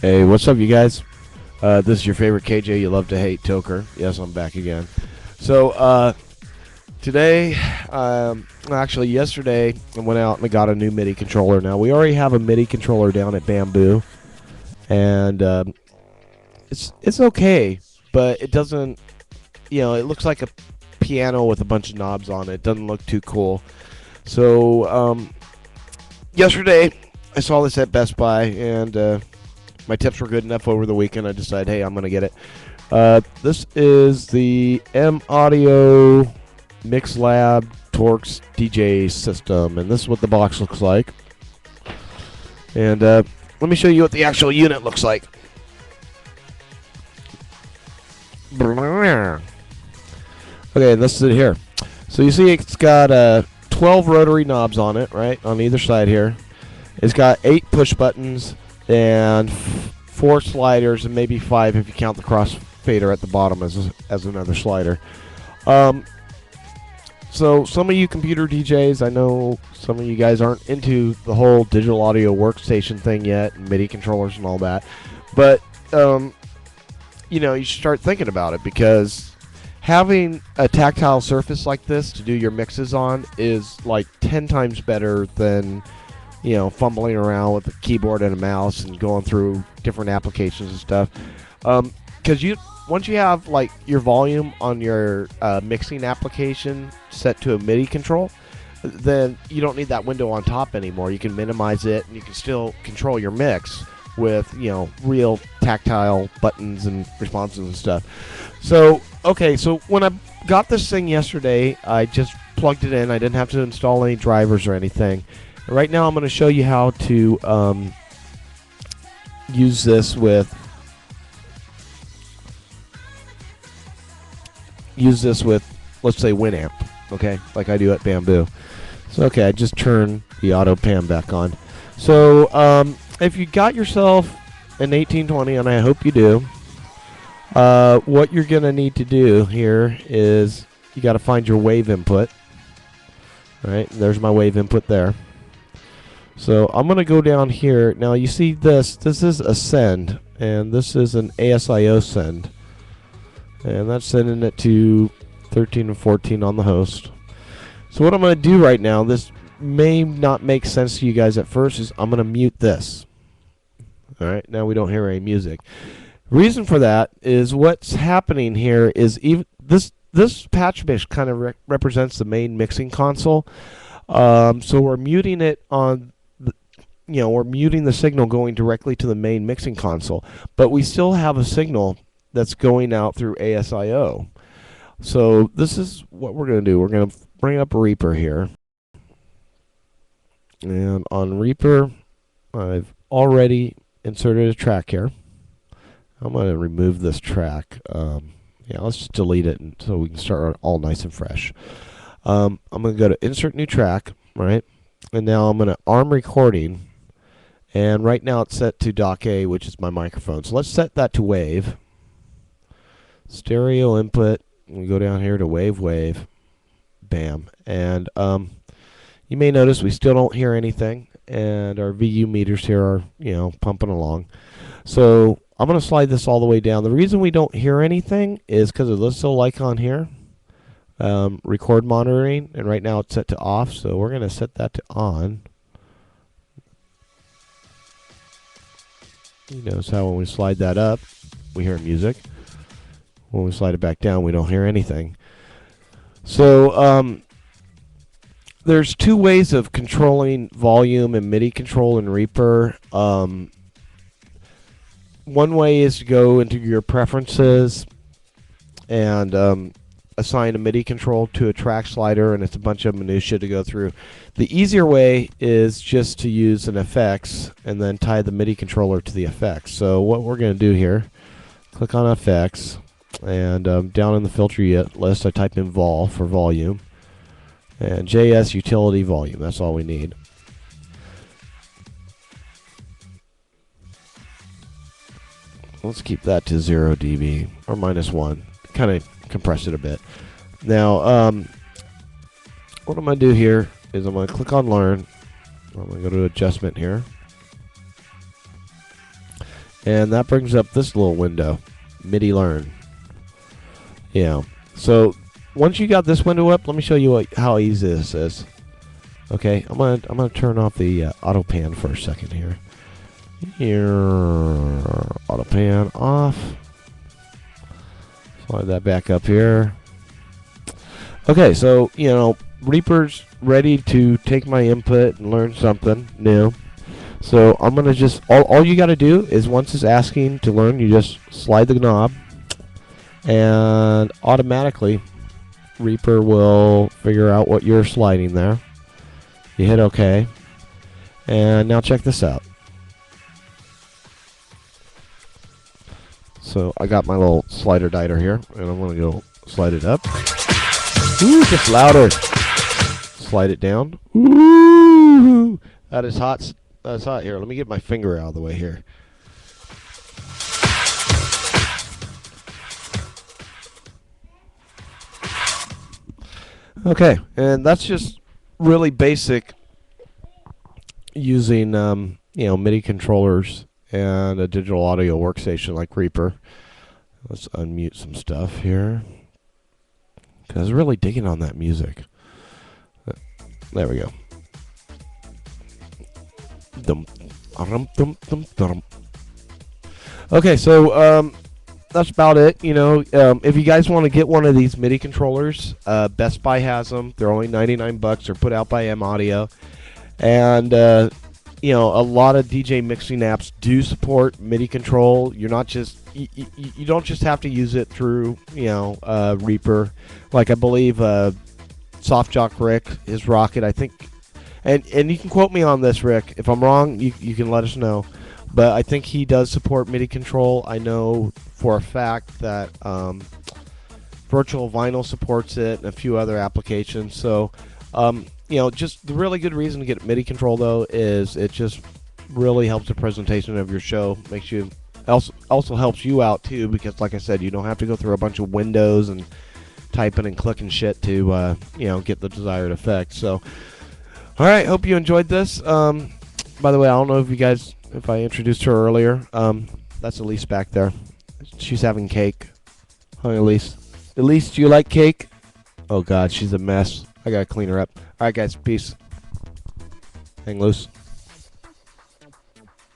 Hey, what's up, you guys? This is your favorite KJ you love to hate, Toker. Yes, I'm back again. So, today, actually, yesterday, I went out and I got a new MIDI controller. Now, we already have a MIDI controller down at Bamboo, and it's okay, but it doesn't, it looks like a piano with a bunch of knobs on it. It doesn't look too cool. So, yesterday, I saw this at Best Buy, and my tips were good enough over the weekend. I decided, hey, I'm going to get it. This is the maudio Mix Lab Torx DJ system, and this is what the box looks like. And let me show you what the actual unit looks like. Okay, this is it here. So you see it's got 12 rotary knobs on it, right, on either side here. It's got 8 push buttons and 4 sliders, and maybe 5 if you count the crossfader at the bottom as another slider. So some of you computer DJs, I know some of you guys aren't into the whole digital audio workstation thing yet, and MIDI controllers and all that, but you should start thinking about it, because having a tactile surface like this to do your mixes on is like 10 times better than fumbling around with a keyboard and a mouse and going through different applications and stuff. Because once you have like your volume on your mixing application set to a MIDI control, then you don't need that window on top anymore. You can minimize it, and you can still control your mix with real tactile buttons and responses and stuff. So so when I got this thing yesterday, I just plugged it in. I didn't have to install any drivers or anything. Right now I'm going to show you how to use this with let's say Winamp, okay, like I do at Bamboo. So I just turn the auto pan back on. So if you got yourself an 1820, and I hope you do, what you're going to need to do here is you got to find your wave input. All right, there's my wave input there. So I'm going to go down here. Now you see this is a send, and this is an ASIO send. And that's sending it to 13 and 14 on the host. So what I'm going to do right now, this may not make sense to you guys at first, is I'm going to mute this. Alright, now we don't hear any music. Reason for that is what's happening here is even this patch mix kind of represents the main mixing console. So we're muting it on we're muting the signal going directly to the main mixing console, but we still have a signal that's going out through ASIO. So this is what we're going to do. We're going to bring up Reaper here. And on Reaper, I've already inserted a track here. I'm going to remove this track. Let's just delete it so we can start all nice and fresh. I'm going to go to Insert New Track, right? And now I'm going to ARM Recording. And right now it's set to Dock A, which is my microphone. So let's set that to Wave. Stereo input. We go down here to Wave. Bam. And you may notice we still don't hear anything. And our VU meters here are, pumping along. So I'm going to slide this all the way down. The reason we don't hear anything is because of this little icon here. Record monitoring, and right now it's set to off, so we're going to set that to on. You notice how when we slide that up, we hear music. When we slide it back down, we don't hear anything. So there's 2 ways of controlling volume and MIDI control in Reaper. One way is to go into your preferences and assign a MIDI control to a track slider, and it's a bunch of minutia to go through. The easier way is just to use an effects and then tie the MIDI controller to the effects. So what we're going to do here, click on effects, and down in the filter list I type in vol for volume, and JS utility volume. That's all we need. Let's keep that to 0 dB or -1. Kind of compress it a bit. Now, what I'm going to do here is I'm going to click on Learn. I'm going to go to Adjustment here. And that brings up this little window, MIDI learn. Yeah. So once you got this window up, let me show you how easy this is. Okay, I'm gonna turn off the auto pan for a second here. Auto pan off. Slide that back up here. Okay, so Reaper's ready to take my input and learn something new. So I'm gonna just all you gotta do is once it's asking to learn, you just slide the knob, and automatically Reaper will figure out what you're sliding there. You hit OK, and now check this out. So I got my little slider dider here, and I'm gonna go slide it up. Ooh, just louder. Slide it down. Ooh, that is hot. That's hot. Here, let me get my finger out of the way here. Okay, and that's just really basic using MIDI controllers and a digital audio workstation like Reaper. Let's unmute some stuff here, because I was really digging on that music. There we go. Okay, so that's about it. If you guys want to get one of these MIDI controllers, Best Buy has them. They're only $99. They're put out by maudio, and a lot of DJ mixing apps do support MIDI control. You're not just you don't just have to use it through Reaper. Like I believe Soft Jock Rick is Rocket. I think. And you can quote me on this, Rick. If I'm wrong, you can let us know. But I think he does support MIDI control. I know for a fact that Virtual Vinyl supports it and a few other applications. So, just the really good reason to get MIDI control, though, is it just really helps the presentation of your show. Makes you also helps you out, too, because, like I said, you don't have to go through a bunch of windows and typing and clicking shit to, get the desired effect. So, all right, hope you enjoyed this. By the way, I don't know if I introduced her earlier. That's Elise back there. She's having cake. Hi, Elise. Elise, do you like cake? Oh, God, she's a mess. I got to clean her up. All right, guys, peace. Hang loose.